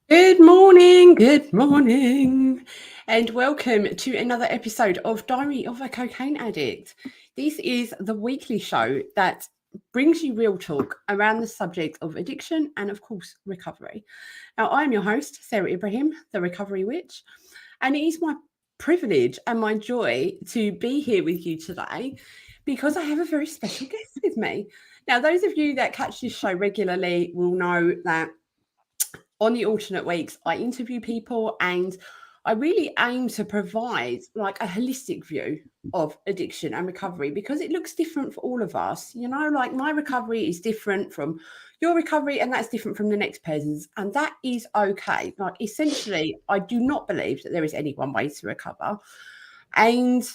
Good morning, and welcome to another episode of Diary of a Cocaine Addict. This is the weekly show that brings you real talk around the subject of addiction and, of course, recovery. Now, I am your host, Sarah Ibrahim, the Recovery Witch, and it is my privilege and my joy to be here with you today because I have a very special guest with me. Now, those of you that catch this show regularly will know that on the alternate weeks, I interview people and I really aim to provide like a holistic view of addiction and recovery because it looks different for all of us. You know, like my recovery is different from your recovery, and that's different from the next person's, and that is okay. Like, essentially, I do not believe that there is any one way to recover. And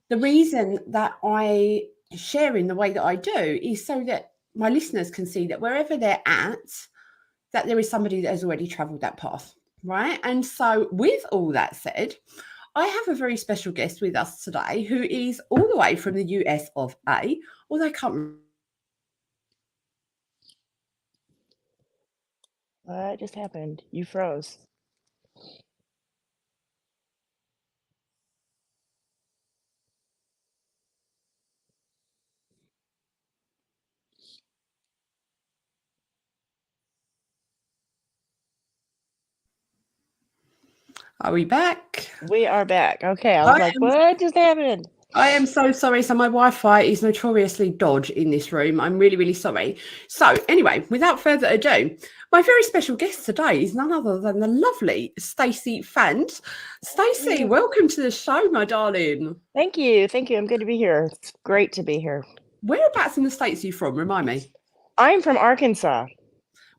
the reason that I share in the way that I do is so that my listeners can see that wherever they're at, that there is somebody that has already traveled that path, right? And so, with all that said, I have a very special guest with us today who is all the way from the US of A, although I can't remember. What just happened? You froze. Are we back? We are back. Okay, I was I like, am, what just happened? I am so sorry. So, my Wi Fi is notoriously dodge in this room. I'm really, really sorry. So, anyway, without further ado, my very special guest today is none other than the lovely Stacey Fant. Stacey, Yeah. welcome to the show, my darling. Thank you. Thank you. I'm good to be here. It's great to be here. Whereabouts in the States are you from? Remind me. I'm from Arkansas.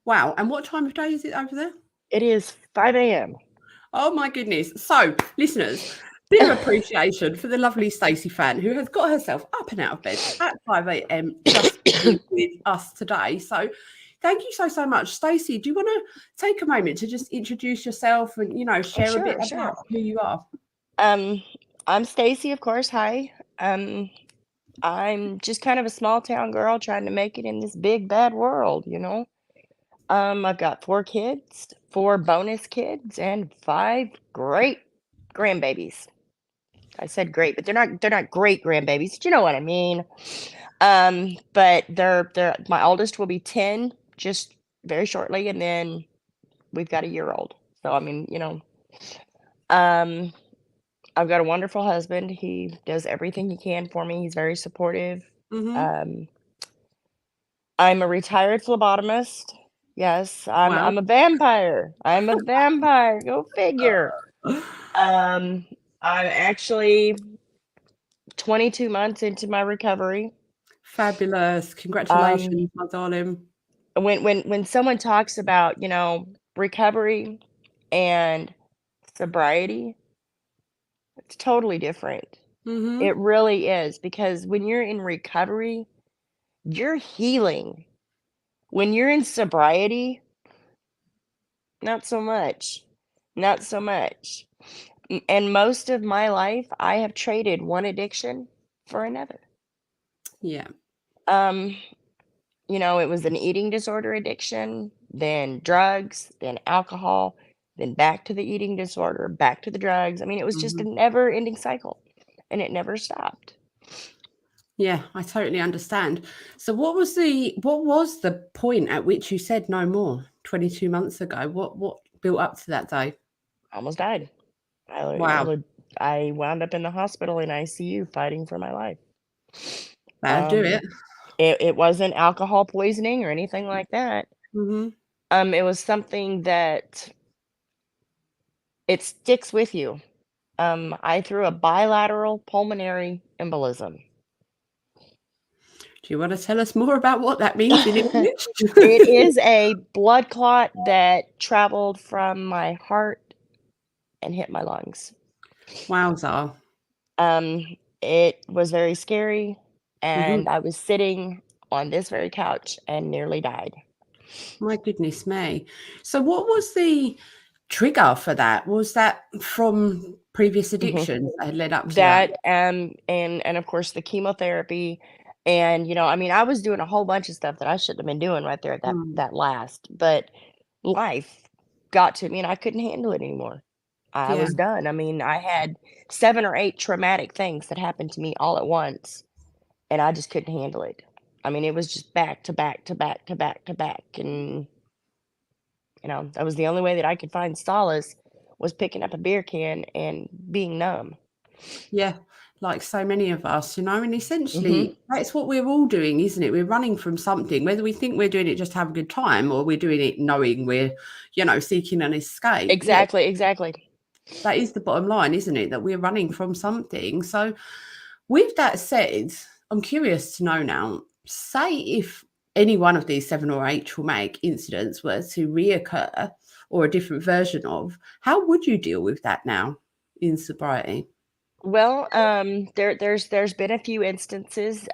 Wow. And what time of day is it over there? It is 5 a.m. Oh my goodness. So, listeners, bit of appreciation for the lovely Stacey Fan who has got herself up and out of bed at 5 a.m. just to be with us today. So, thank you so much. Stacey, do you want to take a moment to just introduce yourself and, share a bit Sure, about sure. who you are? Um, I'm Stacy, of course. Hi. I'm just kind of a small town girl trying to make it in this big bad world. I've got 4 kids, 4 bonus kids, and 5 great grandbabies. I said great, but they're not great grandbabies. But you know what I mean. But they're my oldest will be 10 just very shortly, and then we've got a year old. So I mean. Um, I've got a wonderful husband. He does everything he can for me. He's very supportive. Mm-hmm. Um, I'm a retired phlebotomist. Yes, I'm Wow. I'm a vampire. I'm a vampire. Go figure. Um, I'm actually 22 months into my recovery. Fabulous. Um, Congratulations, my darling. when someone talks about, recovery and sobriety, it's totally different. Mm-hmm. It really is because when you're in recovery, you're healing. When you're in sobriety, not so much. Not so much. And most of my life, I have traded one addiction for another. Yeah. Um, it was an eating disorder addiction, then drugs, then alcohol, then back to the eating disorder, back to the drugs. I mean, it was just Mm-hmm. a never ending cycle and it never stopped. Yeah, I totally understand. So what was the point at which you said no more 22 months ago? What built up to that day? I almost died. Wow, I wound up in the hospital in ICU fighting for my life. that'd do it. Um, it wasn't alcohol poisoning or anything like that. Mhm. It was something that it sticks with you. I threw a bilateral pulmonary embolism. Do you want to tell us more about what that means in English? It is a blood clot that traveled from my heart and hit my lungs. Wowza. Um, it was very scary, Mhm. and I was sitting on this very couch and nearly died. My goodness me. So what was the trigger for that? Was that from previous Mhm. addictions that had led up to that? That, and of course, the chemotherapy, and, I mean, I was doing a whole bunch of stuff that I shouldn't have been doing right there at that Mm. that last, but life. got to me and I couldn't handle it anymore. I Yeah. was done. I mean, I had 7 or 8 traumatic things that happened to me all at once, and I just couldn't handle it. I mean, it was just back to back to back to back to back, and, that was the only way that I could find solace was picking up a beer can and being numb. Yeah, like so many of us, and Mhm. essentially that's what we're all doing, isn't it? We're running from something, whether we think we're doing it just to have a good time or we're doing it knowing we're, seeking an escape. Yeah, Exactly, exactly. that is the bottom line, isn't it? That we're running from something. So, with that said, I'm curious to know now, say if any one of these 7 or 8 traumatic incidents were to reoccur or a different version of, how would you deal with that now in sobriety? Well, there's been a few instances,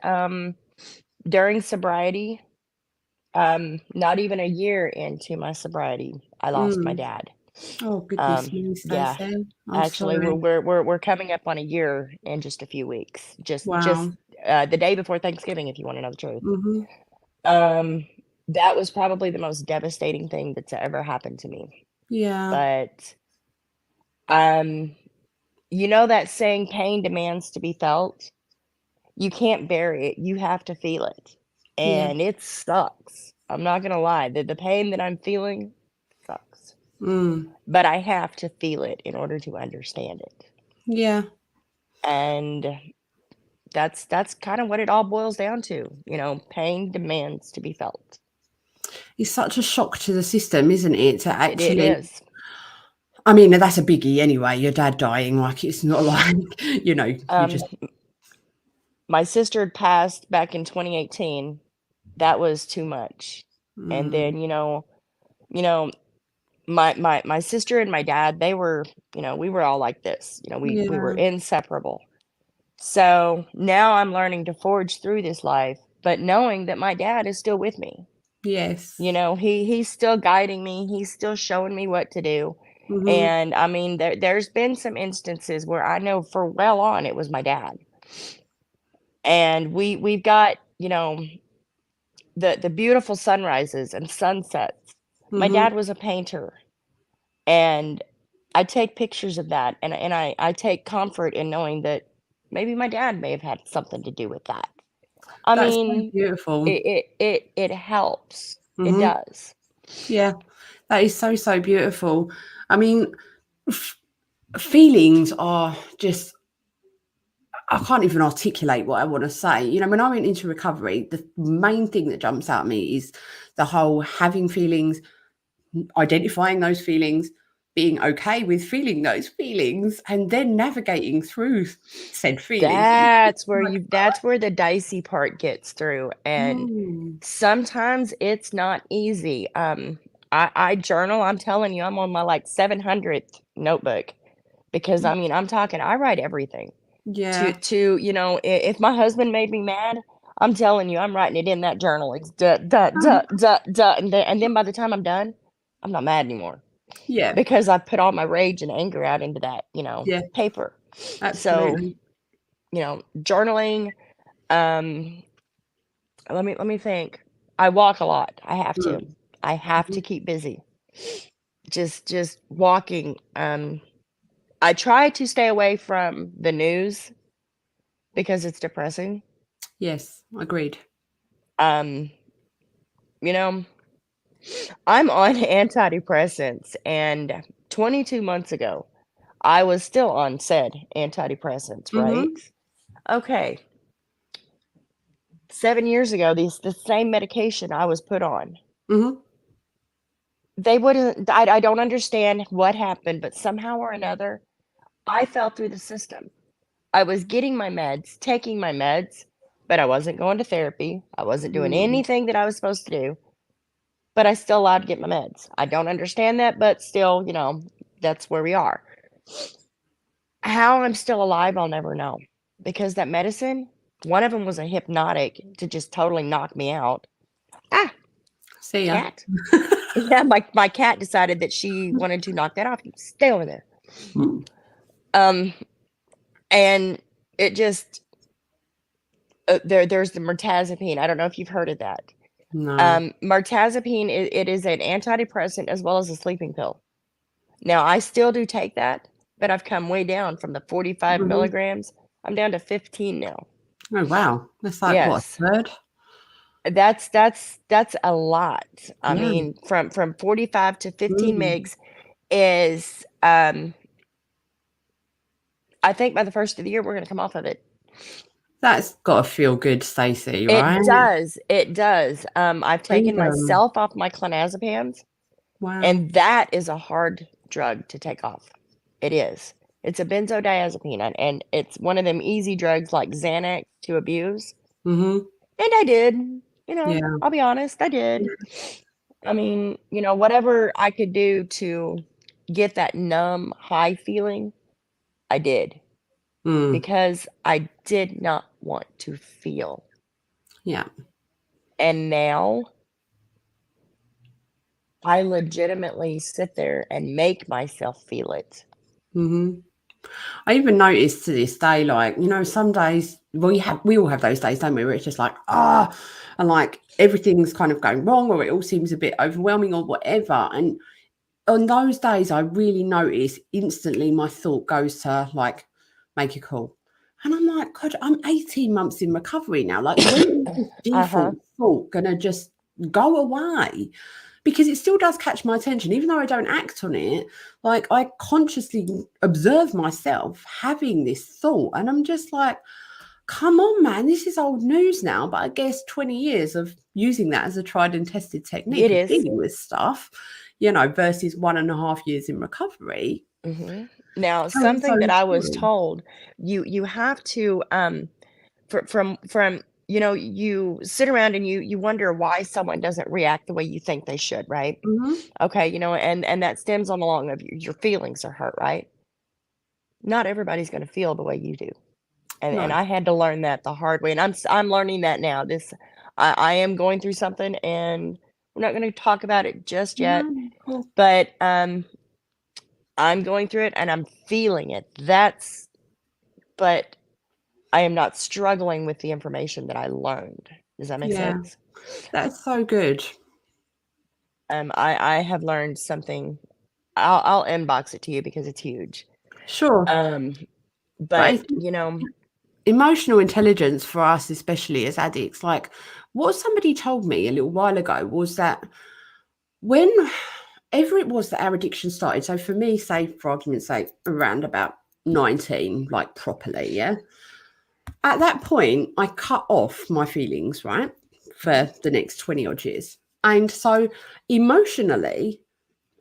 during sobriety, not even a year into my sobriety, I lost my Mm. dad. Oh, goodness me, Yeah, Stacey. I'm actually, we're sorry. we're we're we're coming up on a year in just a few weeks. Just Wow. the day before Thanksgiving, if you want to know the truth. Mhm. Um, that was probably the most devastating thing that's ever happened to me. Yeah. But um, you know that saying, "Pain demands to be felt." You can't bury it. You have to feel it, Yeah. and it sucks. I'm not gonna lie. The pain that I'm feeling sucks, Mm. but I have to feel it in order to understand it. Yeah. And that's kind of what it all boils down to. Pain demands to be felt. It's such a shock to the system, isn't it, to It actually is. I mean, that's a biggie anyway, your dad dying, like, it's not like, you Um, just my sister had passed back in 2018. That was too much. And mm, then, you know, my sister and my dad, they were, we were all like this. We were yeah. inseparable. So now I'm learning to forge through this life, but knowing that my dad is still with me. Yes. He's still guiding me, he's still showing me what to do, Mhm. and, I mean, there's been some instances where I know for well on it was my dad, and we've got, the beautiful sunrises and sunsets. My Mhm. dad was a painter, and I take pictures of that, and I take comfort in knowing that maybe my dad may have had something to do with that. I That's so mean, beautiful. it helps, it Mhm. does. Yeah. That is so, so beautiful. I mean, f feelings are just I can't even articulate what I wanna say. When I went into recovery, the main thing that jumps out at me is the whole having feelings, identifying those feelings, being okay with feeling those feelings, and then navigating through said feelings. Like, That's where the dicey part gets through, and mm, sometimes it's not easy. I journal, I'm telling you, I'm on my, like, 700th notebook because, I mean, I'm talking I write everything. yeah. If my husband made me mad, I'm telling you, I'm writing it in that journal. It's duh, duh, Um, duh, duh, duh, and then by the time I'm done, I'm not mad anymore yeah, because I put all my rage and anger out into that, yeah, paper. So, absolutely. journaling, um, let me think. I walk a lot. I have to. Mm, I have to mhm. keep busy. Just walking. I try to stay away from the news because it's depressing. Yes, agreed. Um, you know, I'm on antidepressants, and 22 months ago, I was still on said antidepressants, right? Mhm, Okay, 7 years ago, the same medication I was put on, mhm. they wouldn't I don't understand what happened, but somehow or another, I fell through the system. I was getting my meds, taking my meds, but I wasn't going to therapy. I wasn't doing Mm, anything that I was supposed to do, but I still allowed to get my meds. I don't understand that, but still, that's where we are. How I'm still alive, I'll never know because that medicine, one of them was a hypnotic to just totally knock me out. Ah, see ya. cat. Yeah, my cat decided that she wanted to knock that off. Stay over there. Mm, Um, and it just there's the mirtazapine. I don't know if you've heard of that. no. Mirtazapine, it is an antidepressant as well as a sleeping pill. Now, I still do take that, but I've come way down from the 45 Mhm. milligrams. I'm down to 15 now. Oh, wow. That's like, what, Yes. a third? That's a lot. I Yeah. mean, from 45 to 15 Mm. mgs is, I think by the first of the year, we're gonna come off of it. That's gotta feel good, Stacey, right? It does, it does. I've taken Freedom. myself off my clonazepams, Wow. and that is a hard drug to take off. It is. It's a benzodiazepine, and it's one of them easy drugs like Xanax to abuse, Mhm. and I did, Yeah. I'll be honest, I did. I mean, whatever I could do to get that numb, high feeling, I did, Mm. because I did not want to feel. Yeah. And now I legitimately sit there and make myself feel it. Mhm. I even noticed to this day, like, some days we all have those days, don't we, where it's just like, and like everything's kind of going wrong or it all seems a bit overwhelming or whatever. And on those days, I really notice instantly my thought goes to like, make a call. And I'm like, God, I'm 18 months in recovery now. Like, when is this Uh-huh. default thought going to just go away? Because it still does catch my attention, even though I don't act on it. Like, I consciously observe myself having this thought. And I'm just like, come on, man, this is old news now. But I guess 20 years of using that as a tried and tested technique It of is. dealing with stuff, versus 1.5 years in recovery. Mhm. Now, Tells something that those I was stories. told, you have to, from you sit around and you wonder why someone doesn't react the way you think they should, right? Mhm. Okay, and that stems on along of your feelings are hurt, right? Not everybody's gonna feel the way you do. And No. I had to learn that the hard way, and I'm learning that now. I am going through something, and we're not gonna talk about it just yet, No, cool. but, I'm going through it and I'm feeling it. But I am not struggling with the information that I learned. Does that make Yeah, sense? that's so good. I have learned something. I'll inbox it to you because it's huge. Sure. Um, But I but, think emotional intelligence for us, especially as addicts, like what somebody told me a little while ago was that whenever it was that our addiction started, so for me, say for argument's sake, around about 19, like properly, yeah. At that point, I cut off my feelings, right, Mhm. for the next 20 odd years. And so emotionally,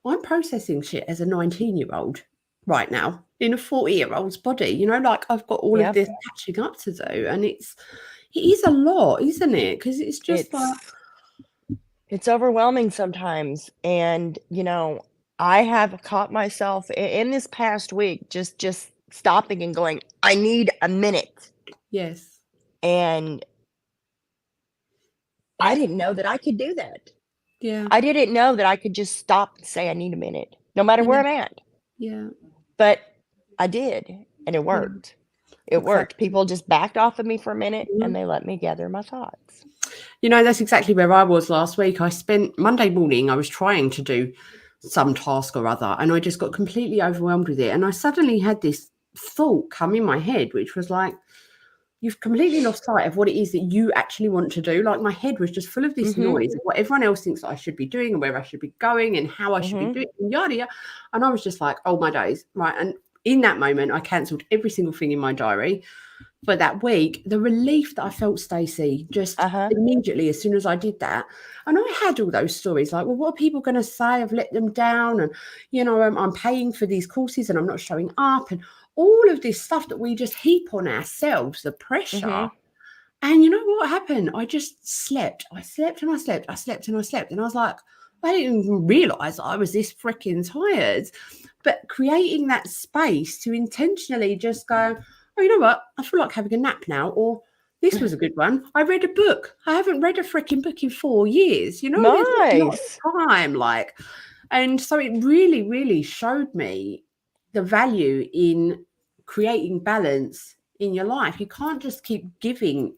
I'm processing shit as a 19-year-old right now in a 40-year-old's body. Like I've got all of Yep. this catching up to do. And it is a lot, isn't it? Because it's just like, It's overwhelming sometimes, and, I have caught myself in this past week just stopping and going, "I need a minute," yes. and I didn't know that I could do that. Yeah. I didn't know that I could just stop and say, "I need a minute," no matter where Yeah. I'm at, Yeah. but I did, and it Yeah. worked. It worked. Exactly. People just backed off of me for a minute, and Mhm. they let me gather my thoughts. That's exactly where I was last week. I spent Monday morning, I was trying to do some task or other, and I just got completely overwhelmed with it. And I suddenly had this thought come in my head, which was like, you've completely lost sight of what it is that you actually want to do. Like my head was just full of this Mhm, noise of what everyone else thinks that I should be doing and where I should be going and how I should be mhm, doing, and yada yada. And I was just like, oh my days, right? And in that moment, I cancelled every single thing in my diary for that week. The relief that I felt, Stacey, just uh-huh, immediately as soon as I did that. And I had all those stories like, well, what are people going to say? I've let them down, and I'm paying for these courses and I'm not showing up, and all of this stuff that we just heap on ourselves, the pressure. mhm, And you know what happened? I just slept. I slept and I slept. I slept and I slept. And I was like, I didn't even realize I was this freaking tired. But creating that space to intentionally just go, oh, you know what? I feel like having a nap now. Or this was a good one. I read a book. I haven't read a freaking book in 4 years. There's not nice. time. And so it really, really showed me the value in creating balance in your life. You can't just keep giving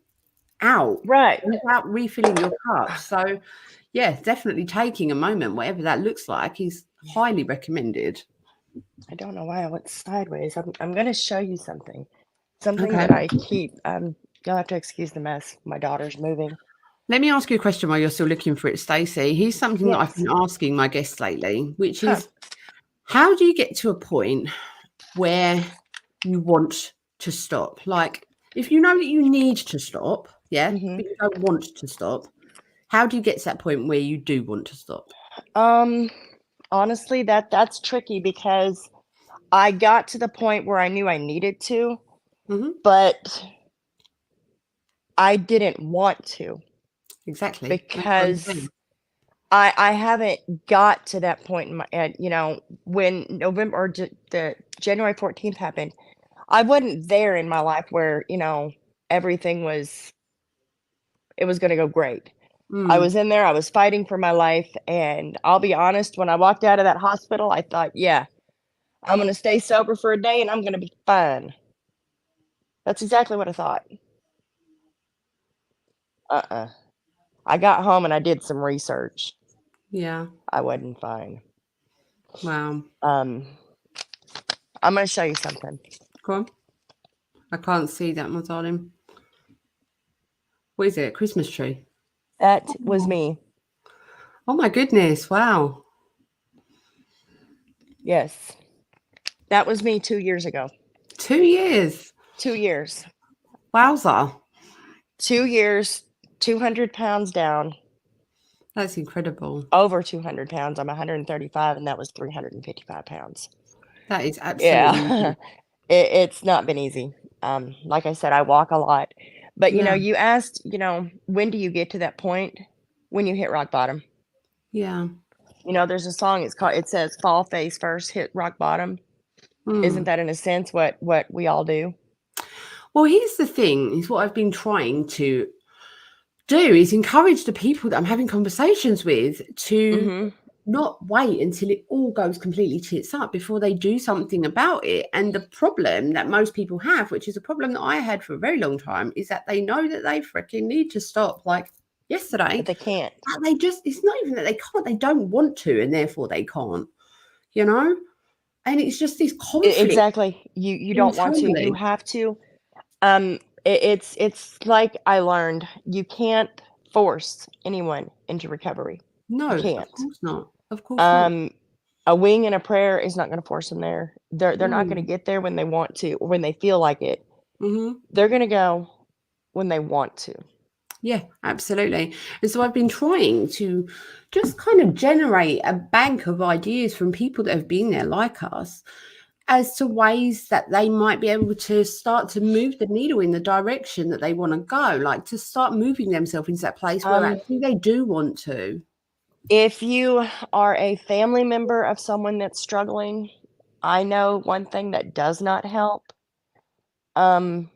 out Right. without refilling your cup. So, yeah, definitely taking a moment, whatever that looks like, is highly recommended. I don't know why I went sideways. I'm gonna show you something. Something Okay. that I keep. You'll have to excuse the mess. My daughter's moving. Let me ask you a question while you're still looking for it, Stacey. Here's something that I've Yes. been asking my guests lately, which Huh. is how do you get to a point where you want to stop? Like, if you know that you need to stop, yeah, Hmm. but you don't want to stop, how do you get to that point where you do want to stop? Honestly, that's tricky because I got to the point where I knew I needed to, Hmm. but I didn't want to Exactly. That's what I'm because saying. I haven't got to that point in my when November or the January 14th happened. I wasn't there in my life where, everything was it was gonna go great. I Mm, was in there, I was fighting for my life, and I'll be honest, when I walked out of that hospital, I thought, "Yeah, I'm gonna stay sober for a day and I'm gonna be fine." That's exactly what I thought. Uh-uh. I got home and I did some research. yeah. I wasn't fine. Wow. Um, I'm gonna show you something. Go on. I can't see that, my darling. What is it? A Christmas tree? That was Oh, me. oh my goodness. Wow. Yes. That was me 2 years ago. 2 years. 2 years. Wowza. 2 years, 200 pounds down, That's incredible. over 200 pounds. I'm 135, and that was 355 pounds. That is absolutely Yeah. It's not been easy. Like I said, I walk a lot. But, yeah. you asked, when do you get to that point? When you hit rock bottom. Yeah. There's a song, it says, "Fall face first, hit rock bottom." Isn't Mm. that in a sense what we all do? Well, here's the thing, is what I've been trying to do is encourage the people that I'm having conversations with to Mhm. not wait until it all goes completely tits up before they do something about it. And the problem that most people have, which is a problem that I had for a very long time, is that they know that they freaking need to stop like But yesterday. they can't. But they just, it's not even that they can't, they don't want to, and therefore they can't, you know? And it's just this conflict Exactly. You don't want to, you internally. have to. It's like I learned, you can't force anyone into recovery. You No, of can't. course not. Of course not. Um, a wing and a prayer is not gonna force them there. They're not gonna Mm, get there when they want to or when they feel like it. mhm. They're gonna go when they want to. Yeah, absolutely. And so I've been trying to just kind of generate a bank of ideas from people that have been there like us as to ways that they might be able to start to move the needle in the direction that they want to go, like to start moving themselves into that place where Um, actually they do want to. if you are a family member of someone that's struggling, I know one thing that does not help. Um,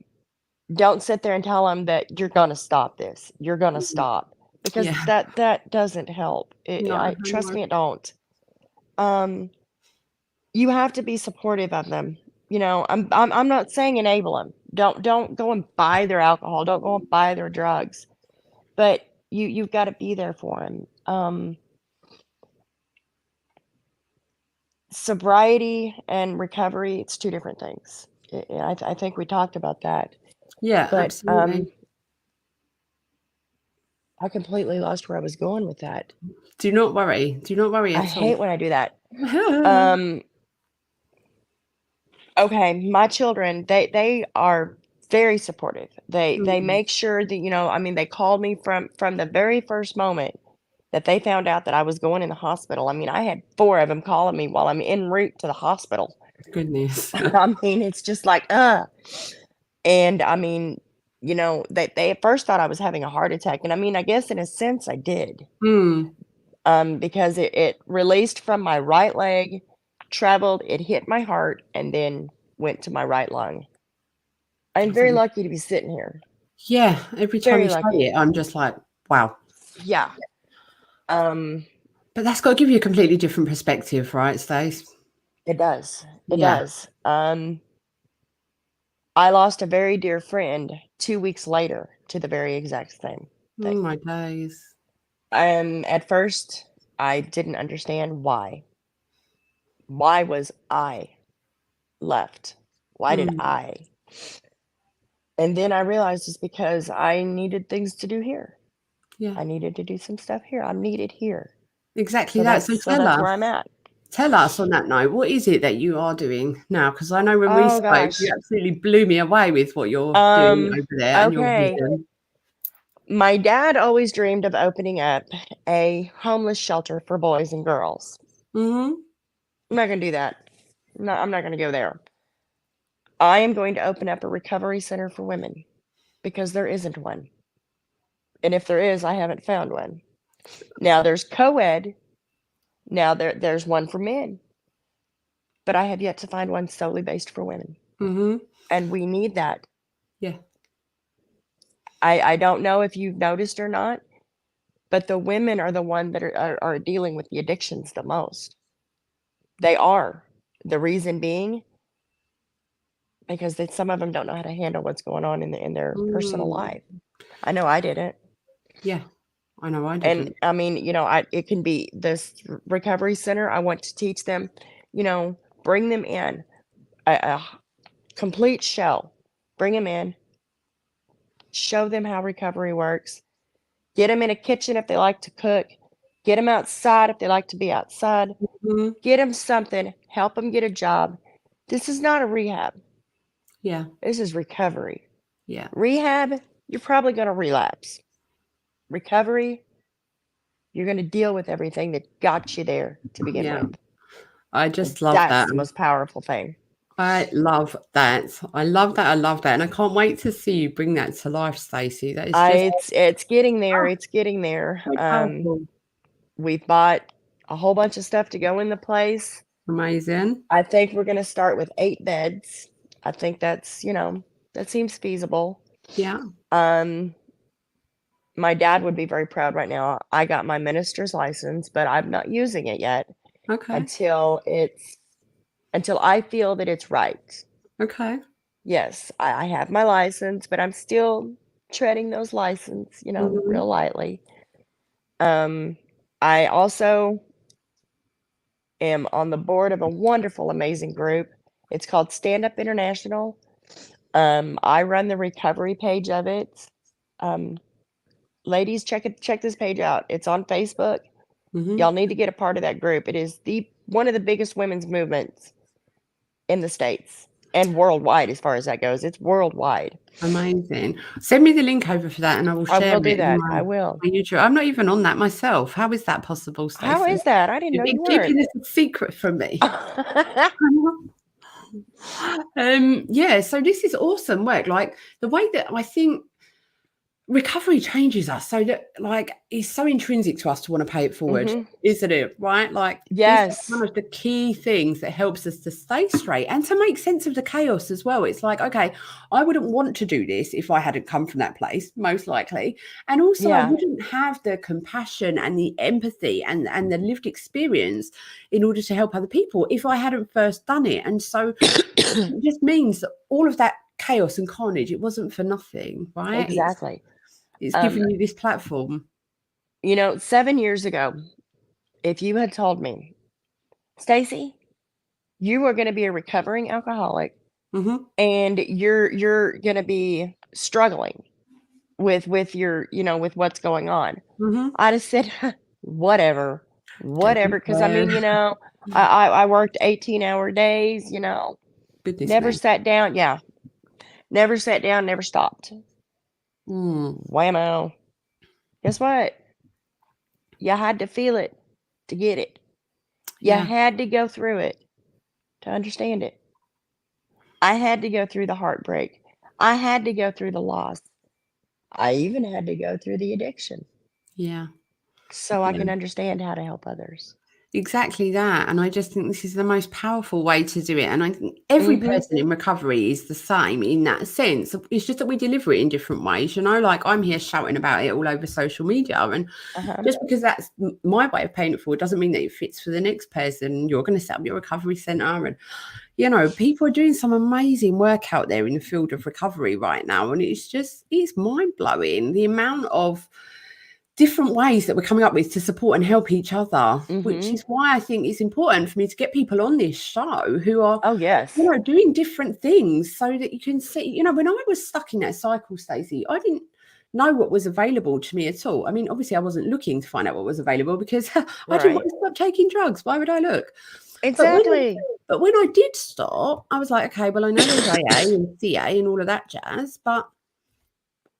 don't sit there and tell them that you're gonna stop this. You're gonna Mm, stop because yeah, that doesn't help. no, I I trust know. me, it don't. Um, you have to be supportive of them. I'm not saying enable them. Don't go and buy their alcohol. Don't go and buy their drugs. But you've got to be there for them. Sobriety and recovery, it's two different things. I think we talked about that. Yeah, But absolutely. I completely lost where I was going with that. Do not worry. Do not worry I at all. hate when I do that. Um, okay, my children, they are very supportive. They Mm, make sure that, I mean, they called me from the very first moment that they found out that I was going in the hospital. I mean, I had 4 of them calling me while I'm en route to the hospital. goodness. I mean, it's just like, and I mean, they at first thought I was having a heart attack, and I mean, I guess in a sense I did. Mm, Because it released from my right leg, traveled, it hit my heart, and then went to my right lung. I'm very lucky to be sitting here. yeah, every time Very you say lucky. it, I'm just like, wow. Yeah. Um, But that's got to give you a completely different perspective, right, Stace? it does. It Yeah. does. I lost a very dear friend 2 weeks later to the very exact same Oh thing. my days. At first, I didn't understand why. Why was I left? Why did Mm, I? And then I realized it's because I needed things to do here. yeah, I needed to do some stuff here. I'm needed here. exactly So that. So that's where I'm at. tell us on that note, what is it that you are doing now? Because I know when we Oh spoke, you gosh. absolutely blew me away with what you're doing Um, over there and your okay. vision. My dad always dreamed of opening up a homeless shelter for boys and girls. Mm-hmm. I'm not gonna do that. No, I'm not gonna go there. I am going to open up a recovery center for women because there isn't one. And if there is, I haven't found one. Now there's co-ed. Now there's one for men, but I have yet to find one solely based for women. Mm-hmm. And we need that. Yeah. I don't know if you've noticed or not, but the women are the one that are dealing with the addictions the most. They are. The reason being because some of them don't know how to handle what's going on in their personal Mm. life. I know I didn't. Yeah. I know I And didn't. I mean, it can be this recovery center. I want to teach them, bring them in a complete shell. Bring them in, show them how recovery works, get them in a kitchen if they like to cook, get them outside if they like to be outside, Mhm. get them something, help them get a job. This is not a rehab. Yeah. This is recovery. Yeah. Rehab, you're probably going to relapse. Recovery, you're going to deal with everything that got you there to begin Yeah. with. I And just love that's that. the most powerful thing. I love that. I love that. I love that. And I can't wait to see you bring that to life, Stacey. That is just It's getting there. oh, It's getting there. so powerful. We've bought a whole bunch of stuff to go in the place. Amazing. I think we're going to start with 8 beds. I think that seems feasible. Yeah. Um, my dad would be very proud right now. I got my minister's license, but I'm not using it yet Okay. until I feel that it's right. Okay. Yes, I have my license, but I'm still treading those license, Mhm. real lightly. Um, I also am on the board of a wonderful, amazing group. It's called Stand Up International. I run the recovery page of it. Um, ladies, check this page out. It's on Facebook. Mhm. Y'all need to get a part of that group. It is the one of the biggest women's movements in the States and worldwide as far as that goes. It's worldwide. Amazing. Send me the link over for that and I will I share will it do in that. I will. my YouTube. I'm not even on that myself. How is that possible, How Stacey? is that? I didn't know You've been you weren't. keeping this a secret from me. Yeah, so this is awesome work. Like the way that I think recovery changes us so that like it's so intrinsic to us to want to pay it forward, Mhm. isn't it? Right? Like this is Yes. one of the key things that helps us to stay straight and to make sense of the chaos as well. It's like, okay, I wouldn't want to do this if I hadn't come from that place, most likely. And also I Yeah. wouldn't have the compassion and the empathy and the lived experience in order to help other people if I hadn't first done it. And so it just means that all of that chaos and carnage, it wasn't for nothing, right? Exactly. It's Um, given you this platform. 7 years ago, if you had told me, "Stacy, you are gonna be a recovering alcoholic Mhm, and you're gonna be struggling with your with what's going on," mhm. I'd have said, "Whatever, Don't whatever." Because I compare. mean, I worked 18-hour days, Goodness never me. sat down. Yeah, never sat down, never stopped. Mm, Whammo. Guess what? You had to feel it to get it. You yeah, had to go through it to understand it. I had to go through the heartbreak. I had to go through the loss. I even had to go through the addiction yeah, so I yeah. can understand how to help others. Exactly that. And I just think this is the most powerful way to do it. And I think every Mhm. person in recovery is the same in that sense. It's just that we deliver it in different ways. Like I'm here shouting about it all over social media. And Uh-huh. just because that's my way of paying it forward doesn't mean that it fits for the next person. You're going to set up your recovery center. And, people are doing some amazing work out there in the field of recovery right now. And it's mind blowing the amount of different ways that we're coming up with to support and help each other, which Mhm. is why I think it's important for me to get people on this show who are, Oh, yes. doing different things so that you can see, when I was stuck in that cycle, Stacey, I didn't know what was available to me at all. I mean, obviously I wasn't looking to find out what was available because I didn't want Right. to stop taking drugs. Why would I look? Exactly. But when I did stop, I was like, okay, well, I know there's AA and CA and all of that jazz, but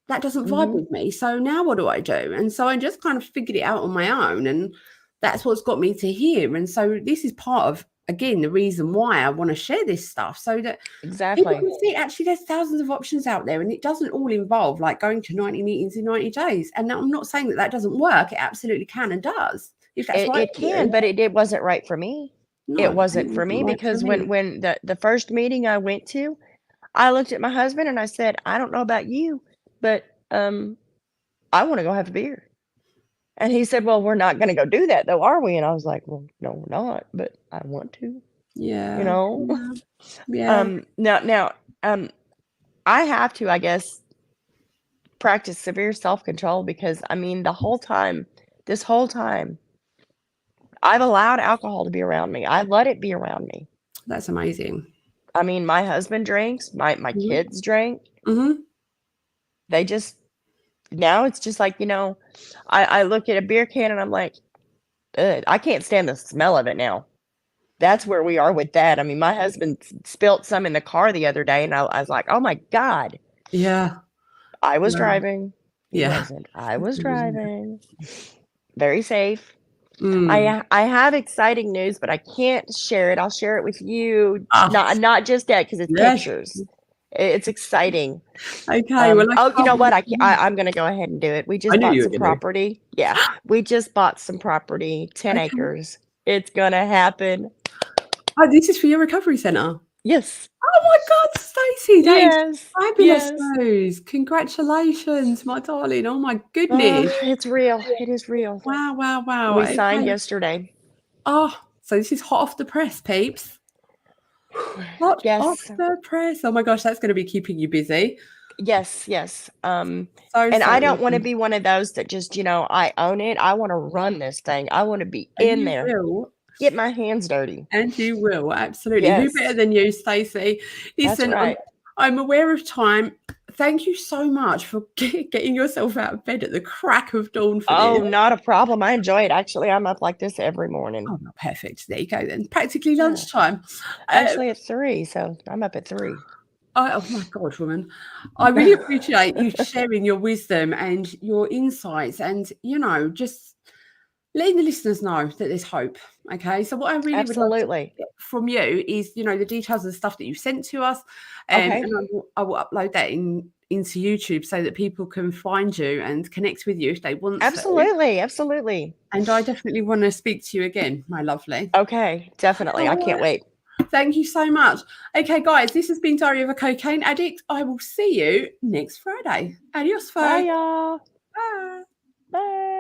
that doesn't vibe Mhm. with me. So now what do I do? And so I just kind of figured it out on my own. And that's what's got me to here. And so this is part of, again, the reason why I want to share this stuff so that people Exactly. can see actually there's thousands of options out there and it doesn't all involve like going to 90 meetings in 90 days. And I'm not saying that that doesn't work. It absolutely can and does if that's right It for can, you. but it wasn't right for me. No, It and wasn't it for me wasn't right for because me. when the first meeting I went to, I looked at my husband and I said, "I don't know about you, but, I wanna go have a beer." And he said, "Well, we're not gonna go do that though, are we?" And I was like, "Well, no, we're not, but I want to," you Yeah. know? Yeah. Yeah. Now, I have to, I guess, practice severe self-control because, I mean, this whole time, I've allowed alcohol to be around me. I let it be around me. That's amazing. I mean, my husband drinks, my Mhm. kids drink. Mhm. They just now it's just like, I look at a beer can and I'm like, "Ugh," I can't stand the smell of it now. That's where we are with that. I mean, my husband spilt some in the car the other day, and I was like, "Oh my god." Yeah. I was Yeah. driving. He Yeah. wasn't. I was driving. Very safe. Mm. I have exciting news, but I can't share it. I'll share it with you. Ah, Not just yet because it's yes. pictures. It's exciting. Okay, well, I Oh, you can't know what? wait. I'm gonna go ahead and do it. We I just knew bought you were some gonna. property. Yeah, we just bought some property, 10 Okay. acres. It's gonna happen. Oh, this is for your recovery centre? Yes. Oh my God, Stacey, that is Yes. fabulous Yes. news. Congratulations, my darling. Oh my goodness. It's real. It is real. Wow, wow, wow. We signed Okay. yesterday. Oh, so this is hot off the press, peeps. Hot off Yes. the press. Oh my gosh, that's gonna be keeping you busy. Yes, yes. So, And so I don't wanna awesome. be one of those that just, I own it. I wanna run this thing. I wanna be And in you there. will. Get my hands dirty. And you will, absolutely. Who better Yes. than you, Stacey? That's Listen, right. I'm aware of time. Thank you so much for getting yourself out of bed at the crack of dawn for this. Oh, not a problem. I enjoy it. Actually, I'm up like this every morning. Oh, well, perfect. There you go then. Practically Yeah. lunchtime. Uh, Actually, it's 3, so I'm up at 3. oh my God, woman. I really appreciate you sharing your wisdom and your insights and, just letting the listeners know that there's hope. Okay. So what I really would love to Absolutely. get from you is, the details of the stuff that you've sent to us. Okay. And I will upload that into YouTube so that people can find you and connect with you if they want to. Absolutely, absolutely. And I definitely want to speak to you again, my lovely. Okay, definitely. I All can't right. wait. Thank you so much. Okay, guys, this has been Diary of a Cocaine Addict. I will see you next Friday. Adios, Bye, folks. y'all. Bye. Bye.